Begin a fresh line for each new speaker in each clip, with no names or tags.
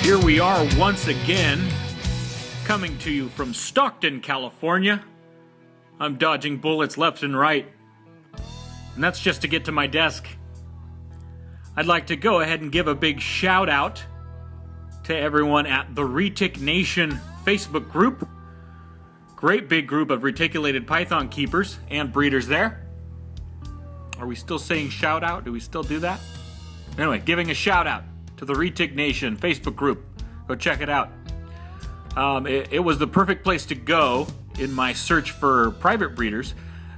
Here we are once again, coming to you from Stockton, California. I'm dodging bullets left and right, and that's just to get to my desk. I'd like to go ahead and give a big shout out to everyone at the RETIC Nation Facebook group. Great big group of reticulated python keepers and breeders there. Are we still saying shout out? Do we still do that? Anyway, giving a shout out to the RETIC Nation Facebook group. Go check it out. It was the perfect place to go in my search for private breeders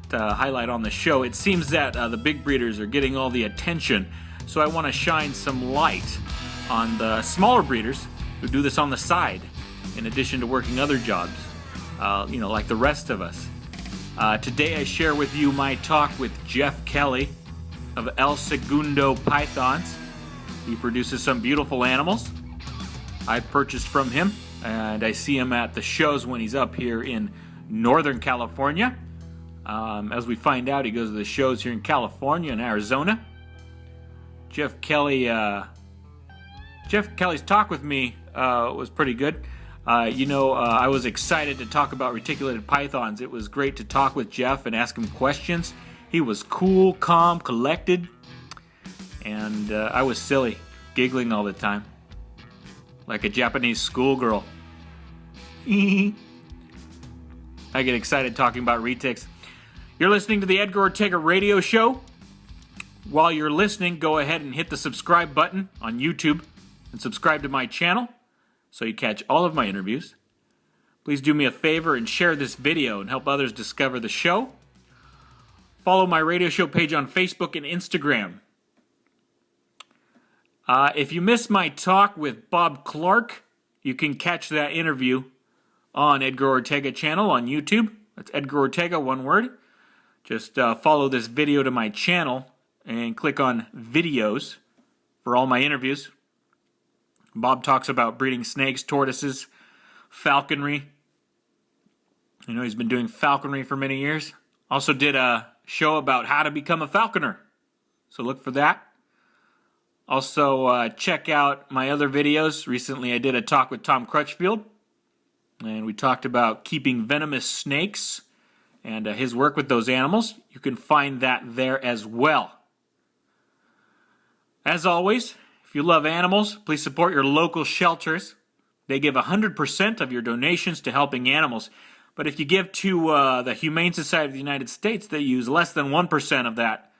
to highlight on the show. It seems that the big breeders are getting all the attention, so I want to shine some light on the smaller breeders who do this on the side in addition to working other jobs, like the rest of us. Today I share with you my talk with Jeff Kelley of Segundo Pythons. He produces some beautiful animals. I purchased from him, and I see him at the shows when he's up here in Northern California. As we find out, he goes to the shows here in California and Arizona. Jeff Kelley's talk with me was pretty good. I was excited to talk about reticulated pythons. It was great to talk with Jeff and ask him questions. He was cool, calm, collected. And I was silly, giggling all the time, like a Japanese schoolgirl. I get excited talking about retics. You're listening to the Edgar Ortega radio show. While you're listening, go ahead and hit the subscribe button on YouTube and subscribe to my channel so you catch all of my interviews. Please do me a favor and share this video and help others discover the show. Follow my radio show page on Facebook and Instagram. If you missed my talk with Bob Clark, you can catch that interview on Edgar Ortega channel on YouTube. That's Edgar Ortega, one word. Just follow this video to my channel and click on videos for all my interviews. Bob talks about breeding snakes, tortoises, falconry. He's been doing falconry for many years. Also did a show about how to become a falconer. So look for that. Also, check out my other videos. Recently, I did a talk with Tom Crutchfield, and we talked about keeping venomous snakes and his work with those animals. You can find that there as well. As always, if you love animals, please support your local shelters. They give 100% of your donations to helping animals. But if you give to the Humane Society of the United States, they use less than 1% of that.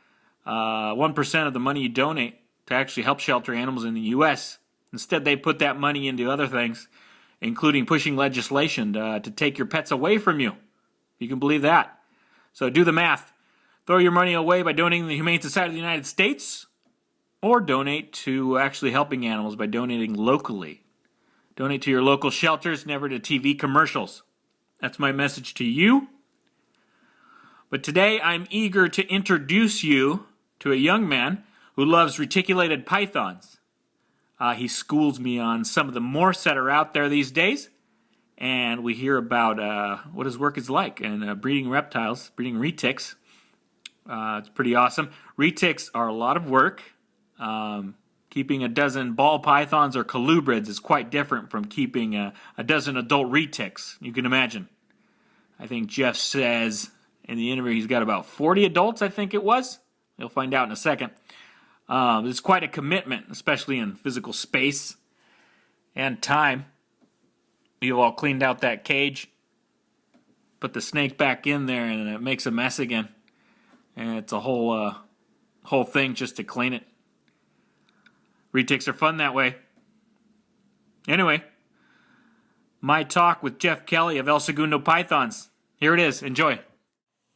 1% of the money you donate to actually help shelter animals in the U.S. Instead, they put that money into other things, including pushing legislation to take your pets away from you. You can believe that. So do the math. Throw your money away by donating to the Humane Society of the United States, or donate to actually helping animals by donating locally. Donate to your local shelters, never to TV commercials. That's my message to you. But today, I'm eager to introduce you to a young man who loves reticulated pythons. He schools me on some of the morphs that are out there these days, and we hear about what his work is like and breeding reptiles, breeding retics. It's pretty awesome. Retics are a lot of work. Keeping a dozen ball pythons or colubrids is quite different from keeping a dozen adult retics. You can imagine. I think Jeff says in the interview he's got about 40 adults, I think it was. You'll find out in a second. It's quite a commitment, especially in physical space and time. You've all cleaned out that cage, put the snake back in there, and it makes a mess again. And it's a whole thing just to clean it. Retics are fun that way. Anyway, my talk with Jeff Kelley of Segundo Pythons. Here it is. Enjoy.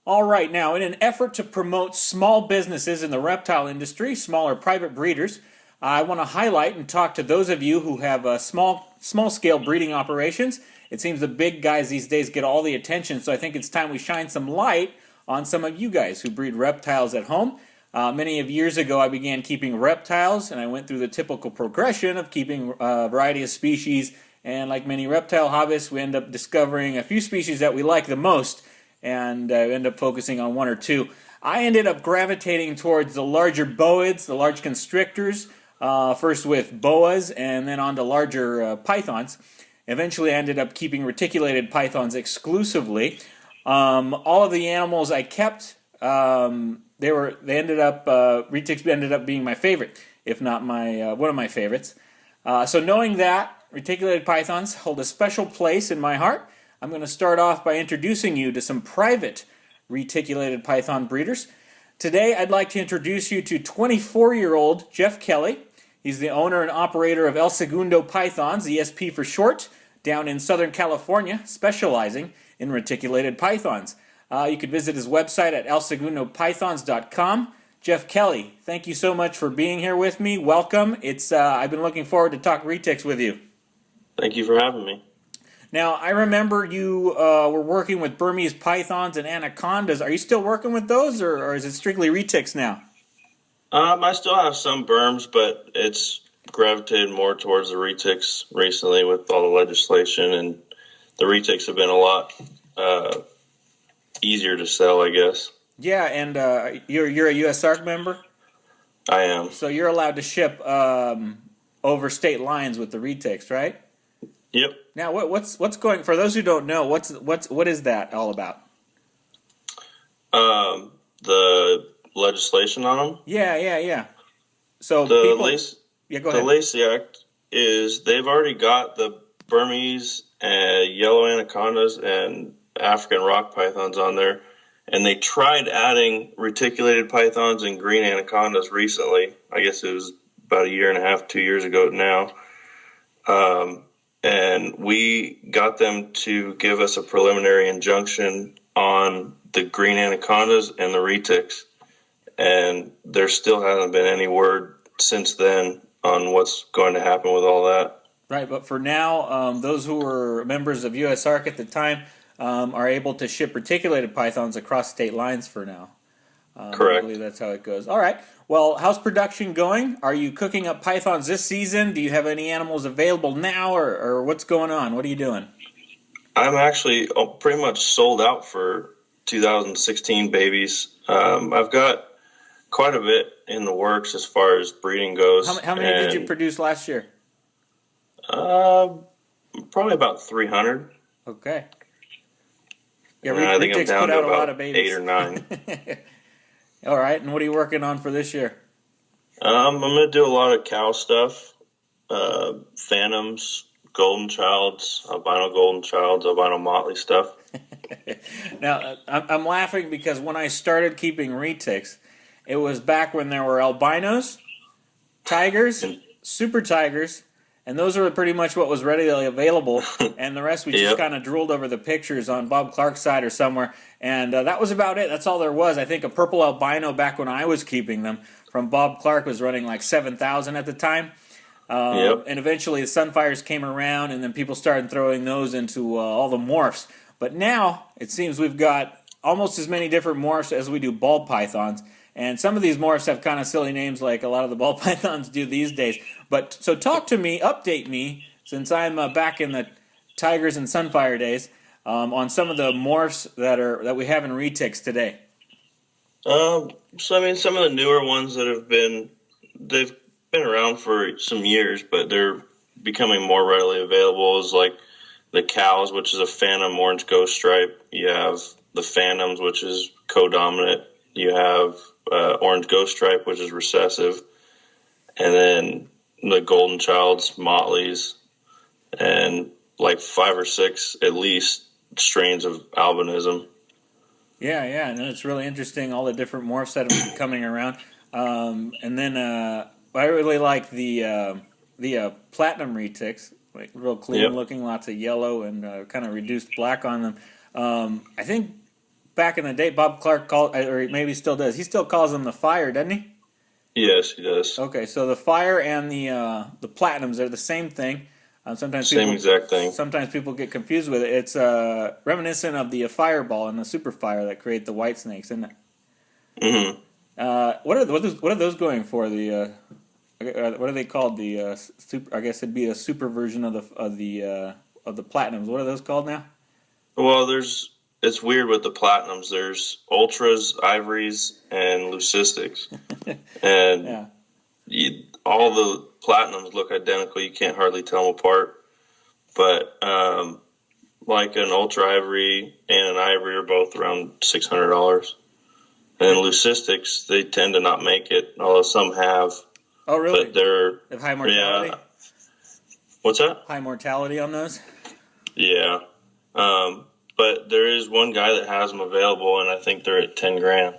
All right, now, in an effort to promote small businesses in the reptile industry, smaller private breeders, I want to highlight and talk to those of you who have small-scale breeding operations. It seems the big guys these days get all the attention, so I think it's time we shine some light on some of you guys who breed reptiles at home. Many of years ago, I began keeping reptiles, and I went through the typical progression of keeping a variety of species, and like many reptile hobbyists, we end up discovering a few species that we like the most, and end up focusing on one or two. I ended up gravitating towards the larger boids, the large constrictors, first with boas and then on to larger pythons. Eventually, I ended up keeping reticulated pythons exclusively. All of the animals I kept, retics ended up being my favorite, if not my one of my favorites. So knowing that reticulated pythons hold a special place in my heart, I'm going to start off by introducing you to some private reticulated python breeders. Today, I'd like to introduce you to 24-year-old Jeff Kelley. He's the owner and operator of Segundo Pythons, ESP for short, down in Southern California, specializing in reticulated pythons. You can visit his website at elsegundopythons.com. Jeff Kelley, thank you so much for being here with me. Welcome. I've been looking forward to talk retics with you.
Thank you for having me.
Now, I remember you were working with Burmese pythons and anacondas. Are you still working with those, or is it strictly retics now?
I still have some berms, but it's gravitated more towards the retics recently with all the legislation, and the retics have been a lot easier to sell, I guess.
Yeah, and you're a USARC member?
I am.
So you're allowed to ship over state lines with the retics, right?
Yep.
Now, what's going, for those who don't know, what is that all about?
The legislation on them?
Yeah. So
go ahead.
The
Lacey Act is, they've already got the Burmese yellow anacondas and African rock pythons on there, and they tried adding reticulated pythons and green anacondas recently. I guess it was about a year and a half, 2 years ago now. And we got them to give us a preliminary injunction on the green anacondas and the retics. And there still hasn't been any word since then on what's going to happen with all that.
Right, but for now, those who were members of USARC at the time are able to ship reticulated pythons across state lines for now.
Correct.
I believe that's how it goes. All right. Well, how's production going? Are you cooking up pythons this season? Do you have any animals available now, or what's going on? What are you doing?
I'm actually pretty much sold out for 2016 babies. I've got quite a bit in the works as far as breeding goes.
How many did you produce last year?
Probably about 300.
Okay. Yeah,
I think I'm down
put
to
out a lot
about
of babies.
8 or 9.
All right, and what are you working on for this year?
I'm going to do a lot of cow stuff, phantoms, golden childs, albino motley stuff.
Now, I'm laughing because when I started keeping retics, it was back when there were albinos, tigers, super tigers, and those are pretty much what was readily available, and the rest we just kind of drooled over the pictures on Bob Clark's side or somewhere, and that was about it. That's all there was. I think a purple albino back when I was keeping them from Bob Clark was running like 7,000 at the time, and eventually the Sunfires came around, and then people started throwing those into all the morphs. But now it seems we've got almost as many different morphs as we do ball pythons. And some of these morphs have kind of silly names like a lot of the ball pythons do these days. But so talk to me, update me, since I'm back in the Tigers and Sunfire days, on some of the morphs that we have in retics today.
So I mean, some of the newer ones they've been around for some years, but they're becoming more readily available is like the cows, which is a phantom orange ghost stripe. You have the phantoms, which is co-dominant. You have orange ghost stripe, which is recessive, and then the golden childs, motleys, and like 5 or 6 at least strains of albinism. Yeah,
and it's really interesting all the different morphs that have been coming around. And then I really like the platinum retics, like real clean looking, lots of yellow and kind of reduced black on them. I think back in the day, Bob Clark called, or maybe he still does. He still calls them the fire, doesn't he?
Yes, he does.
Okay, so the fire and the platinums are the same thing.
Exact thing.
Sometimes people get confused with it. It's reminiscent of the fireball and the super fire that create the white snakes, isn't it?
Mm-hmm.
What are those going for? The what are they called? The super. I guess it'd be a super version of the platinums. What are those called now?
Well, it's weird with the platinums. There's ultras, ivories, and leucistics. And all the platinums look identical. You can't hardly tell them apart. But like an ultra ivory and an ivory are both around $600. And leucistics, they tend to not make it, although some have.
Oh, really?
But they're
They have high mortality?
Yeah. What's that?
High mortality on those?
Yeah. But there is one guy that has them available, and I think they're at 10 grand.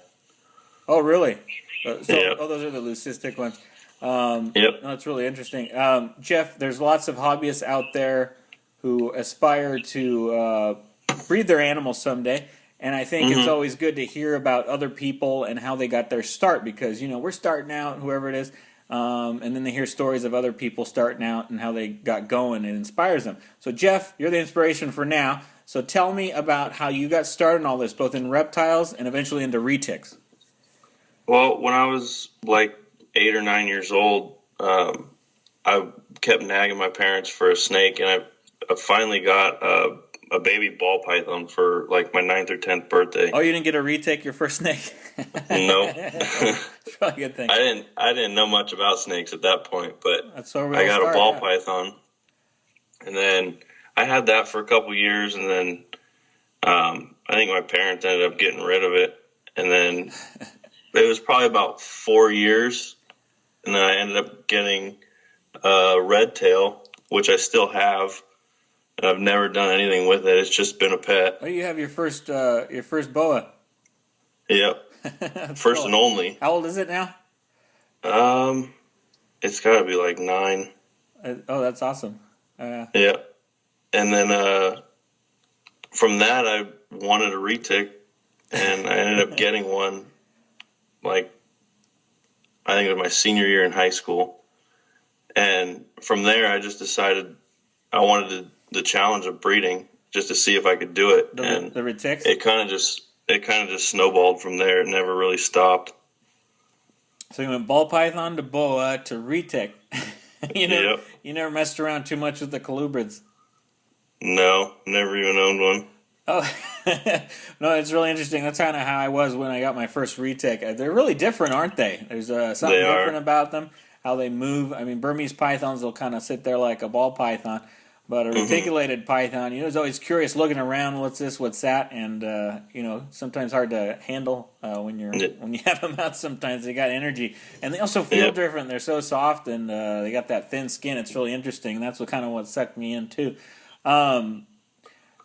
Oh, really?
Yep.
Oh, those are the leucistic ones.
Yep.
No, that's really interesting. Jeff, there's lots of hobbyists out there who aspire to breed their animals someday. And I think it's always good to hear about other people and how they got their start because, we're starting out, whoever it is, and then they hear stories of other people starting out and how they got going. It inspires them. So, Jeff, you're the inspiration for now. So tell me about how you got started in all this, both in reptiles and eventually into retics.
Well, when I was like 8 or 9 years old, I kept nagging my parents for a snake, and I finally got a baby ball python for like my 9th or 10th birthday.
Oh, you didn't get a retic your first snake?
No.
That's probably a good thing.
I didn't know much about snakes at that point, but
That's so
I got a ball python, and then I had that for a couple years, and then I think my parents ended up getting rid of it, and then it was probably about 4 years, and then I ended up getting a red tail, which I still have, and I've never done anything with it. It's just been a pet.
Oh, you have your first boa.
Yep. First
cool.
and only.
How old is it now?
It's got to be like 9.
Oh, that's awesome.
Yeah. And then from that, I wanted a retic, and I ended up getting one, like, I think it was my senior year in high school. And from there, I just decided I wanted the challenge of breeding just to see if I could do it.
The retics?
It kind of just snowballed from there. It never really stopped.
So you went ball python to boa to retic.
Yep.
You never messed around too much with the colubrids.
No, never even owned one.
Oh, no, it's really interesting. That's kind of how I was when I got my first retic. They're really different, aren't they? There's something different about them, how they move. I mean, Burmese pythons will kind of sit there like a ball python, but a reticulated python, it's always curious looking around, what's this, what's that, and, sometimes hard to handle when you have them out sometimes. They got energy, and they also feel different. They're so soft, and they got that thin skin. It's really interesting, and that's what sucked me in, too.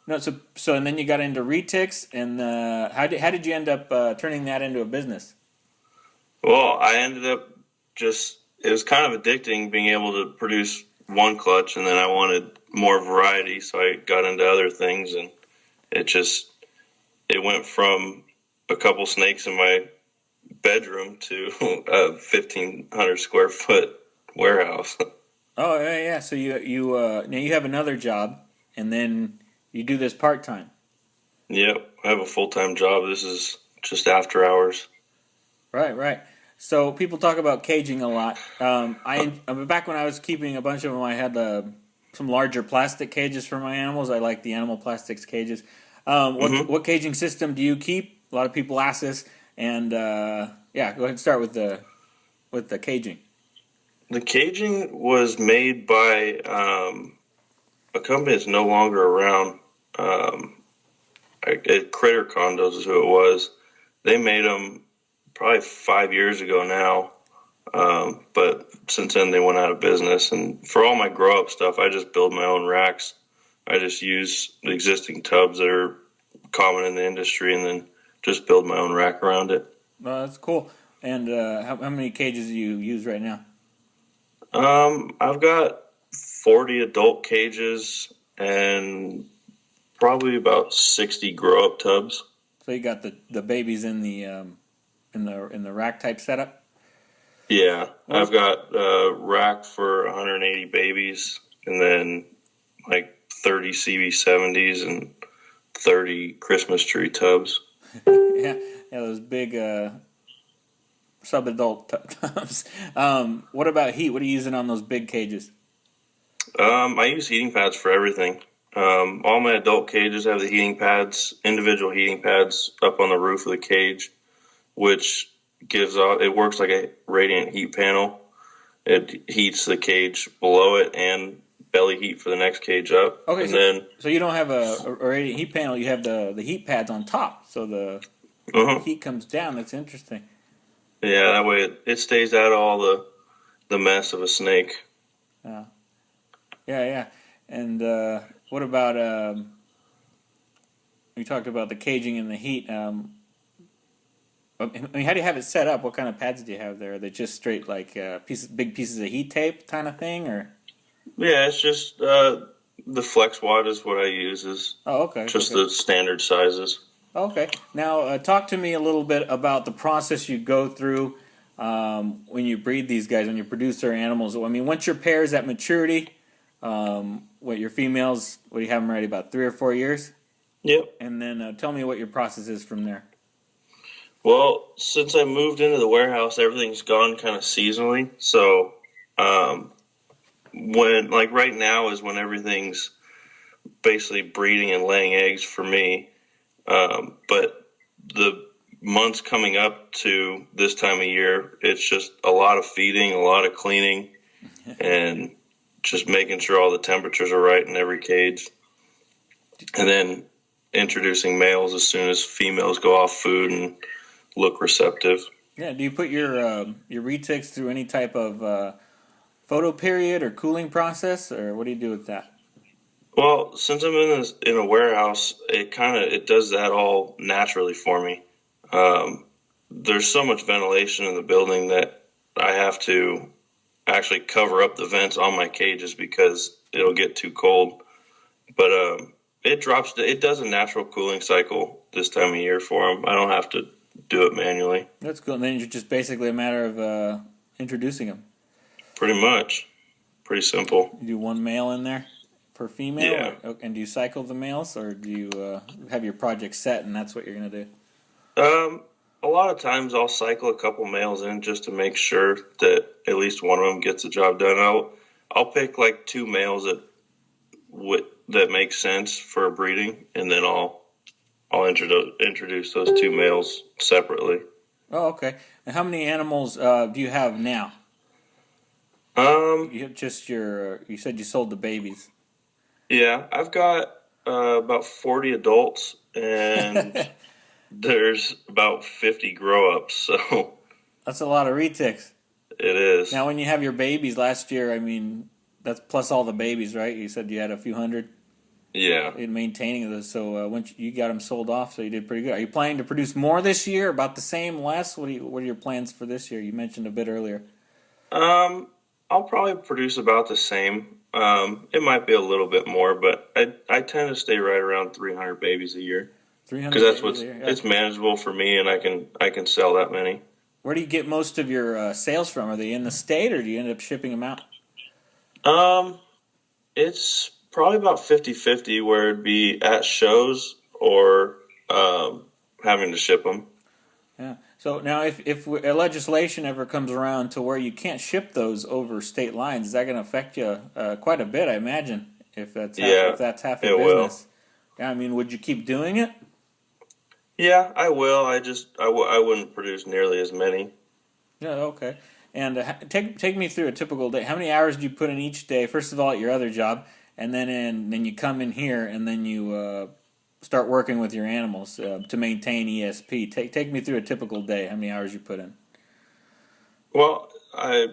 No, so and then you got into retics, and how did you end up turning that into a business?
Well, I ended up it was kind of addicting being able to produce one clutch, and then I wanted more variety, so I got into other things, and it went from a couple snakes in my bedroom to a 1,500 square foot warehouse.
Oh yeah. So you now you have another job, and then you do this part-time.
Yep, I have a full-time job. This is just after hours.
Right. So people talk about caging a lot. Back when I was keeping a bunch of them, I had some larger plastic cages for my animals. I like the animal plastics cages. What caging system do you keep? A lot of people ask this. And go ahead and start with the caging.
The caging was made by a company that's no longer around. Critter Condos is who it was. They made them probably 5 years ago now, but since then they went out of business. And for all my grow up stuff, I just build my own racks. I just use the existing tubs that are common in the industry, and then just build my own rack around it.
That's cool. And how many cages do you use right now?
I've got 40 adult cages and probably about 60 grow up tubs.
So you got the babies in the rack type setup?
Yeah, I've got a rack for 180 babies, and then like 30 CB70s and 30 Christmas tree tubs.
yeah, those big sub-adult tubs. What about heat? What are you using on those big cages?
I use heating pads for everything. All my adult cages have the individual heating pads up on the roof of the cage, which it works like a radiant heat panel. It heats the cage below it and belly heat for the next cage up.
Okay,
And
so,
then,
so you don't have a radiant heat panel. You have the heat pads on top, so the
uh
heat comes down. That's interesting.
yeah, that way it stays out of all the mess of a snake.
Yeah, yeah, yeah. And what about we talked about the caging and the heat. I mean, how do you have it set up? What kind of pads do you have there? Are they just straight like big pieces of heat tape kind of thing, or?
Yeah, it's just the flex wad is what I use, is
Oh, okay,
just
okay.
the standard sizes.
Okay. Now, talk to me a little bit about the process you go through when you breed these guys, when you produce their animals. I mean, once your pair is at maturity, what your females, what do you have them ready, about 3 or 4 years?
Yep.
And then tell me what your process is from there.
Well, since I moved into the warehouse, everything's gone kind of seasonally. So, um, when like right now is when everything's basically breeding and laying eggs for me. But the months coming up to this time of year, it's just a lot of feeding, a lot of cleaning, and just making sure all the temperatures are right in every cage. And then introducing males as soon as females go off food and look receptive.
Yeah. Do you put your retics through any type of photo period or cooling process, or what do you do with that?
Well, since I'm in a warehouse, it does that all naturally for me. Um, there's so much ventilation in the building that I have to actually cover up the vents on my cages because it'll get too cold. But it does a natural cooling cycle this time of year for them. I don't have to do it manually.
That's cool. And then it's just basically a matter of introducing them.
Pretty much, pretty simple.
You do one male in there per female,
Yeah.
and do you cycle the males, or do you have your project set and that's what you're gonna do?
A lot of times I'll cycle a couple males in just to make sure that at least one of them gets the job done. I'll pick like two males that make sense for breeding, and then I'll introduce those two males separately.
Oh, okay. And how many animals do you have now?
Um,
You have just your. You said you sold the babies.
yeah, I've got about 40 adults, and there's about 50 grow-ups, so
That's a lot of retics.
it is.
Now, when you have your babies last year, I mean, that's plus all the babies, right? You said you had a few hundred
Yeah.
in maintaining those. So once you got them sold off, so you did pretty good. Are you planning to produce more this year? About the same, less? What are your plans for this year? You mentioned a bit earlier.
Um, I'll probably produce about the same. It might be a little bit more, but I tend to stay right around 300 babies a year because
300
that's
babies a year. Yeah.
it's manageable for me, and I can sell that many.
Where do you get most of your sales from? Are they in the state, or do you end up shipping them out?
Um, it's probably about 50-50 where it'd be at shows or having to ship them.
Yeah. So now, if legislation ever comes around to where you can't ship those over state lines, is that going to affect you quite a bit? I imagine if that's half your
it will.
business. Yeah. I mean, would you keep doing it?
Yeah, I will. I wouldn't produce nearly as many.
Yeah. Okay. And take me through a typical day. How many hours do you put in each day? First of all, at your other job, and then you come in here, and then you start working with your animals to maintain ESP. Take me through a typical day. How many hours you put in?
Well, I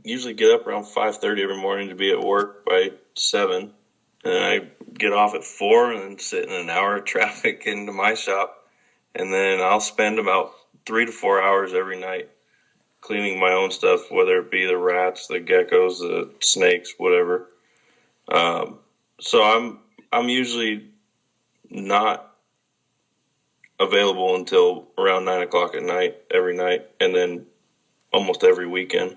usually get up around 5:30 every morning to be at work by 7, and I get off at 4 and then sit in an hour of traffic into my shop, and then I'll spend about 3 to 4 hours every night cleaning my own stuff, whether it be the rats, the geckos, the snakes, whatever. So I'm usually not available until around 9 o'clock at night every night, and then almost every weekend.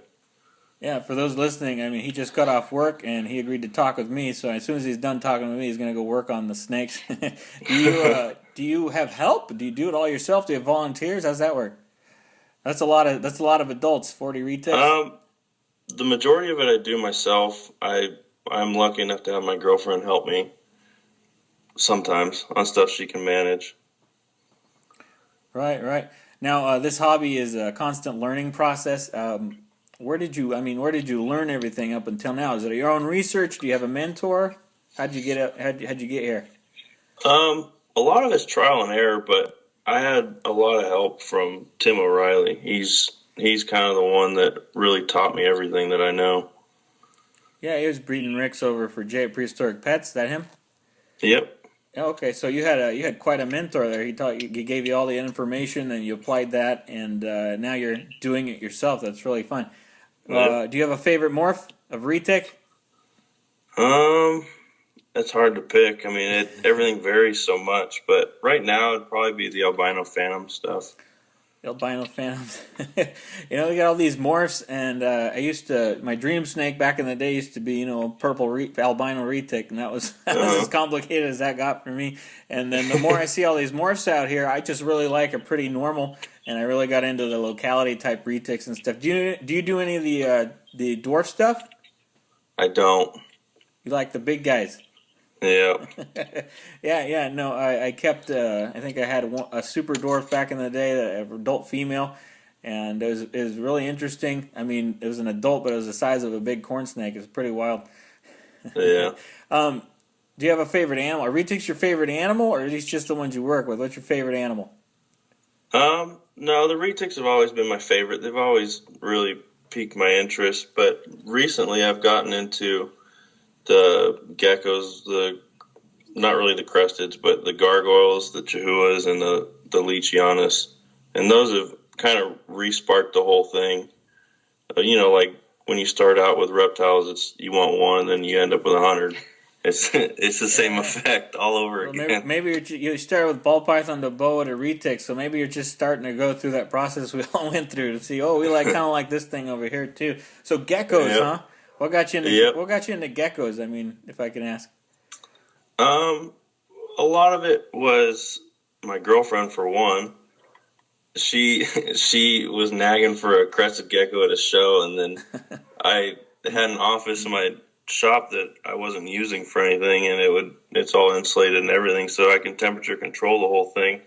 Yeah, for those listening, I mean, he just got off work and he agreed to talk with me. So as soon as he's done talking with me, he's going to go work on the snakes. Do you have help? Do you do it all yourself? Do you have volunteers? How's that work? That's a lot of adults. 40 retics.
The majority of it I do myself. I'm lucky enough to have my girlfriend help me sometimes on stuff she can manage.
Right, right. Now, this hobby is a constant learning process. where did you learn everything up until now? Is it your own research? Do you have a mentor? How'd you get here?
A lot of it's trial and error, but I had a lot of help from Tim O'Reilly. He's kind of the one that really taught me everything that I know.
Yeah, he was breeding Ricks over for Jay at Prehistoric Pets. Is that him?
Yep.
Okay, so you had quite a mentor there. He taught you, he gave you all the information, and you applied that, and now you're doing it yourself. That's really fun.
Yep.
Do you have a favorite morph of retic?
It's hard to pick. I mean, everything varies so much, but right now it'd probably be the albino phantom stuff.
Albino phantoms. You know, we got all these morphs, and my dream snake back in the day used to be, purple albino retic, and that was, that was as complicated as that got for me. And then the more I see all these morphs out here, I just really like a pretty normal, and I really got into the locality type retics and stuff. Do you do any of the dwarf stuff?
I don't.
You like the big guys?
Yeah.
Yeah. No, I kept. I think I had a super dwarf back in the day, an adult female, and it was really interesting. I mean, it was an adult, but it was the size of a big corn snake. It was pretty wild.
Yeah.
Do you have a favorite animal? Are retics your favorite animal, or are these just the ones you work with? What's your favorite animal?
No, the retics have always been my favorite. They've always really piqued my interest, but recently I've gotten into the geckos, not really the crusteds, but the gargoyles, the chihuahuas, and the leachianas. And those have kind of re-sparked the whole thing. Like when you start out with reptiles, you want one, and then you end up with 100. It's the same effect all over again.
Maybe you start with ball python to boa to retic, so maybe you're just starting to go through that process we all went through to see, we kind of like this thing over here too. So geckos,
Yep.
huh? What got you into geckos? I mean, if I can ask.
A lot of it was my girlfriend, for one. She was nagging for a crested gecko at a show, and then I had an office in my shop that I wasn't using for anything, and it's all insulated and everything, so I can temperature control the whole thing,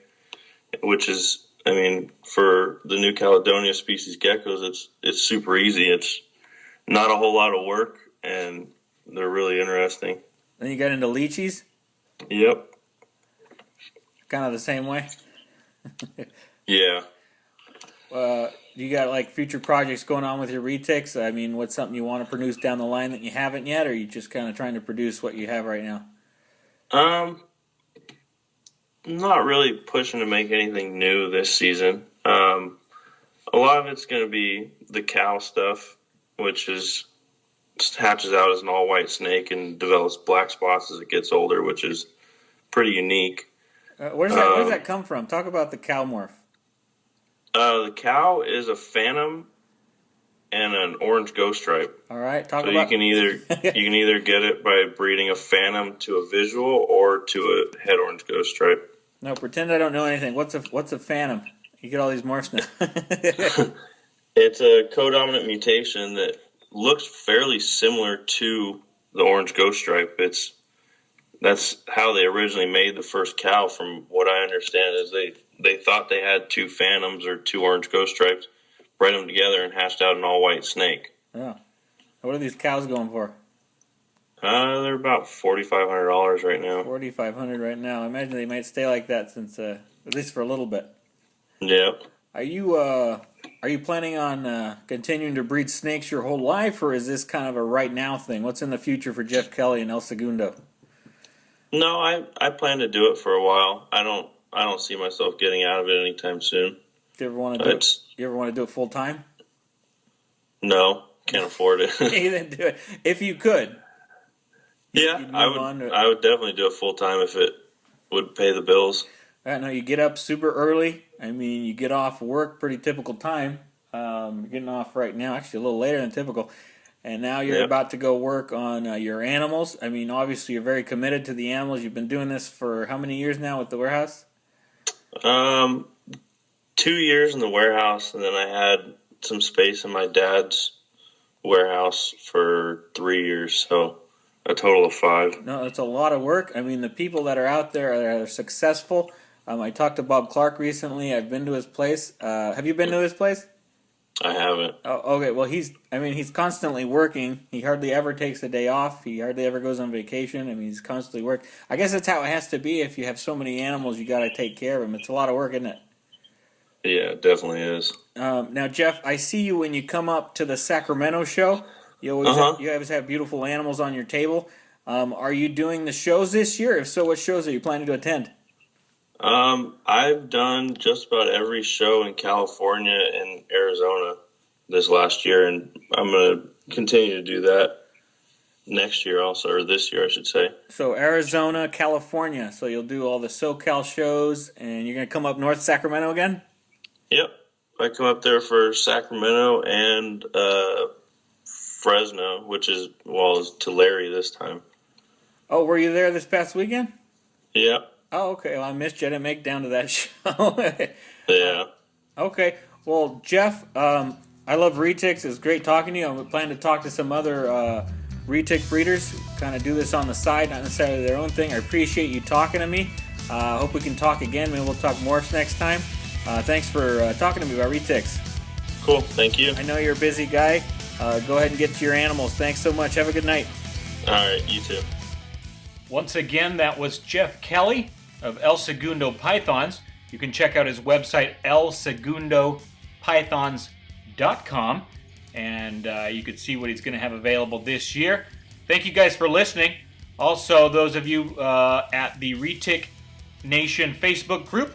which is, I mean, for the New Caledonia species geckos, it's super easy. It's not a whole lot of work, and they're really interesting.
Then you got into leechies?
Yep.
Kind of the same way?
Yeah.
You got like future projects going on with your retics? I mean, what's something you want to produce down the line that you haven't yet, or are you just kind of trying to produce what you have right now?
Not really pushing to make anything new this season. A lot of it's going to be the cow stuff, which hatches out as an all-white snake and develops black spots as it gets older, which is pretty unique.
Where does that come from? Talk about the cow morph.
The cow is a phantom and an orange ghost stripe.
All right,
you can either get it by breeding a phantom to a visual or to a head orange ghost stripe.
No, pretend I don't know anything. What's a phantom? You get all these morphs now.
It's a codominant mutation that looks fairly similar to the orange ghost stripe. That's how they originally made the first cow, from what I understand, is they thought they had two phantoms or two orange ghost stripes, bred them together, and hatched out an all-white snake.
Yeah. What are these cows going for?
They're about $4,500 right now.
$4,500 right now. I imagine they might stay like that since at least for a little bit.
Yep.
Are you planning on continuing to breed snakes your whole life, or is this kind of a right now thing? What's in the future for Jeff Kelley and El Segundo?
No, I plan to do it for a while. I don't see myself getting out of it anytime soon.
Do you ever want to do it? You ever want to do it full time?
No, can't afford it.
You didn't do it. If you could.
Yeah, I would definitely do it full time if it would pay the bills.
Right now, you get up super early. I mean, you get off work pretty typical time. You're getting off right now, actually a little later than typical. And now you're about to go work on your animals. I mean, obviously, you're very committed to the animals. You've been doing this for how many years now with the warehouse?
2 years in the warehouse, and then I had some space in my dad's warehouse for 3 years, so a total of 5.
No, it's a lot of work. I mean, the people that are out there that are successful. I talked to Bob Clark recently. I've been to his place. Have you been to his place?
I haven't.
Oh, okay. Well, he's constantly working. He hardly ever takes a day off. He hardly ever goes on vacation. I mean, he's constantly working. I guess that's how it has to be. If you have so many animals, you got to take care of them. It's a lot of work, isn't it?
Yeah, it definitely is.
Now, Jeff, I see you when you come up to the Sacramento show. You always have beautiful animals on your table. Are you doing the shows this year? If so, what shows are you planning to attend?
I've done just about every show in California and Arizona this last year, and I'm going to continue to do that next year also, or this year, I should say.
So Arizona, California. So you'll do all the SoCal shows, and you're going to come up north Sacramento again?
Yep. I come up there for Sacramento and Fresno, which is, Tulare this time.
Oh, were you there this past weekend?
Yep.
Oh, okay. Well, I missed you. I didn't make it down to that show.
Yeah.
Okay. Well, Jeff, I love RETICS. It's great talking to you. I'm planning to talk to some other retic breeders, kind of do this on the side, not necessarily their own thing. I appreciate you talking to me. Hope we can talk again. Maybe we'll talk morphs next time. Thanks for talking to me about RETICS.
Cool. Thank you.
I know you're a busy guy. Go ahead and get to your animals. Thanks so much. Have a good night.
All right. You too.
Once again, that was Jeff Kelley of El Segundo Pythons. You can check out his website, elsegundopythons.com, and you can see what he's going to have available this year. Thank you guys for listening. Also, those of you at the Retic Nation Facebook group,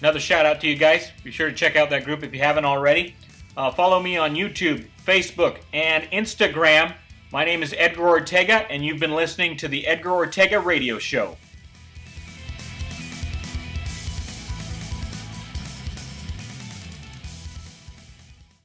another shout out to you guys. Be sure to check out that group if you haven't already. Follow me on YouTube, Facebook, and Instagram. My name is Edgar Ortega, and you've been listening to the Edgar Ortega Radio Show.